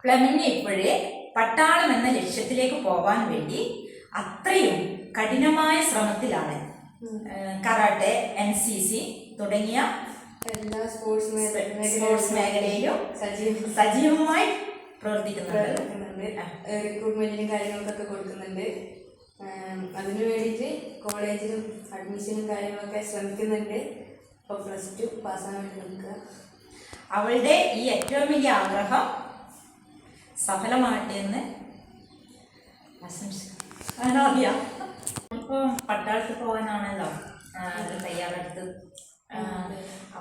ഫ്ലെമിന് ഇപ്പോഴേ പട്ടാളം എന്ന ലക്ഷ്യത്തിലേക്ക് പോകാൻ വേണ്ടി അത്രയും കഠിനമായ ശ്രമത്തിലാണ്. കരാട്ടെ, NCC തുടങ്ങിയ എല്ലാ സ്പോർട്സ് മേഖലയിലും സജീവമായി പ്രവർത്തിക്കുന്നുണ്ട്. റിക്രൂട്ട്മെന്റിനും കാര്യങ്ങൾക്കൊക്കെ കൊടുക്കുന്നുണ്ട്. അതിനു വേണ്ടിയിട്ട് കോളേജിലും അഡ്മിഷനും കാര്യങ്ങളൊക്കെ ശ്രമിക്കുന്നുണ്ട്. ഇപ്പോൾ +2 പാസ്സാൻ വേണ്ടി നിൽക്കുക. അവളുടെ ഈ ഏറ്റവും വലിയ ആഗ്രഹം സഫലമാകട്ടെ എന്ന് ആശംസിക്കാം. ഇപ്പോൾ പട്ടാളത്തിൽ പോകാനാണല്ലോ തയ്യാറെടുത്ത്.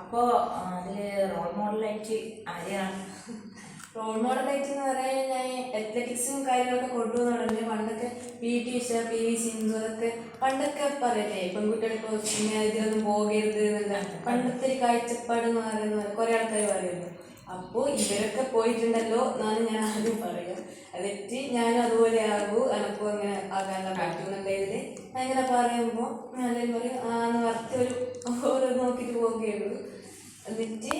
അപ്പോൾ അതിൽ റോൾ മോഡലായിട്ട് ആരെയാണ്? റോൾ മോഡലായിട്ട് എന്ന് പറയാൻ ഞാൻ അത്ലറ്റിക്സും കാര്യങ്ങളൊക്കെ കൊണ്ടുപോകുന്ന പറഞ്ഞു. പണ്ടൊക്കെ PT ഉഷ, PV സിന്ധു അതൊക്കെ പണ്ടൊക്കെ പറയല്ലേ, പെൺകുട്ടികളിപ്പോൾ ഇതിലൊന്നും പോകരുത് എന്നല്ല പണ്ടത്തെ ഒരു കാഴ്ചപ്പാട് എന്ന് പറയുന്നത് കുറേ ആൾക്കാർ പറയുന്നു. അപ്പോൾ ഇവരൊക്കെ പോയിട്ടുണ്ടല്ലോ എന്നാണ് ഞാൻ ആദ്യം പറയുക. എന്നിട്ട് ഞാനും അതുപോലെ ആകൂ, എനക്കും അങ്ങനെ ആകാനുള്ള പറ്റുന്നുണ്ടെങ്കിൽ അങ്ങനെ പറയുമ്പോൾ നല്ലൊരു പറയും എന്ന് പറഞ്ഞിട്ട് ഓരോ നോക്കിയിട്ട് പോവുകയുള്ളൂ. എന്നിട്ട്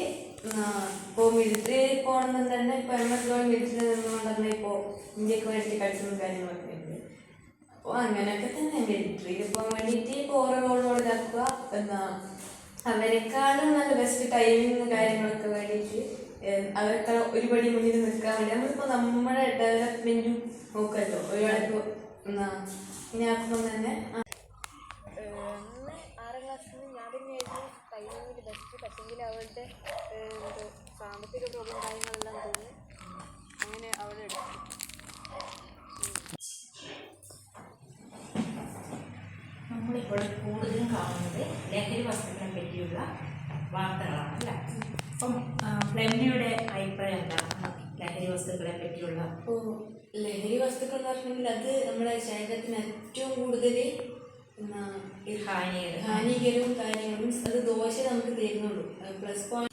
ഇപ്പോൾ മിലിറ്ററി പോകണമെന്ന് തന്നെ ഇപ്പോൾ MS മിലിറ്ററി നിന്നുകൊണ്ട് തന്നെ ഇപ്പോൾ ഇന്ത്യക്ക് വേണ്ടി കളിക്കുന്ന കാര്യങ്ങളൊക്കെ ഉണ്ട്. അപ്പോൾ അങ്ങനെയൊക്കെ തന്നെ മിലിറ്ററിയിൽ പോകാൻ വേണ്ടിയിട്ട് ഇപ്പോൾ ഓരോ റോൾ മോഡലാക്കുക. അവരെക്കാളും നല്ല ബെസ്റ്റ് ടൈമിങ് കാര്യങ്ങളൊക്കെ വേണ്ടിയിട്ട് അവർക്ക് ഒരുപടി മുന്നിൽ നിൽക്കാൻ വേണ്ടി നമ്മളിപ്പോൾ നമ്മുടെ ഡെവലപ്മെൻറ്റും നോക്കല്ലോ. ഒരാളിപ്പോൾ ഇങ്ങനെ ആക്കുമ്പോൾ തന്നെ 6ാം ക്ലാസ്സിൽ നിന്ന് ഞാൻ തന്നെയായിരുന്നു ടൈമിങ്ങിൽ ബെസ്റ്റ്. പക്ഷെങ്കിൽ അവളുടെ സാമ്പത്തിക പ്രോബ്ലം കാര്യങ്ങളെല്ലാം തോന്നി അങ്ങനെ അവളെ എടുത്തു. നമ്മളിപ്പോൾ കൂടുതലും കാണുന്നത് ലഹരി വസ്തുക്കളെ പറ്റിയുള്ള വാർത്തകളാണ് അല്ലേ? അപ്പം ഫ്ലെമിനയുടെ അഭിപ്രായം എന്താണ് ലഹരി വസ്തുക്കളെ പറ്റിയുള്ള? ലഹരി വസ്തുക്കൾ എന്ന് പറഞ്ഞിട്ടുണ്ടെങ്കിൽ അത് നമ്മുടെ ശരീരത്തിന് ഏറ്റവും കൂടുതൽ ഹാനികരവും കാര്യങ്ങളും അത് ദോഷം നമുക്ക് തരുന്നുള്ളൂ. +.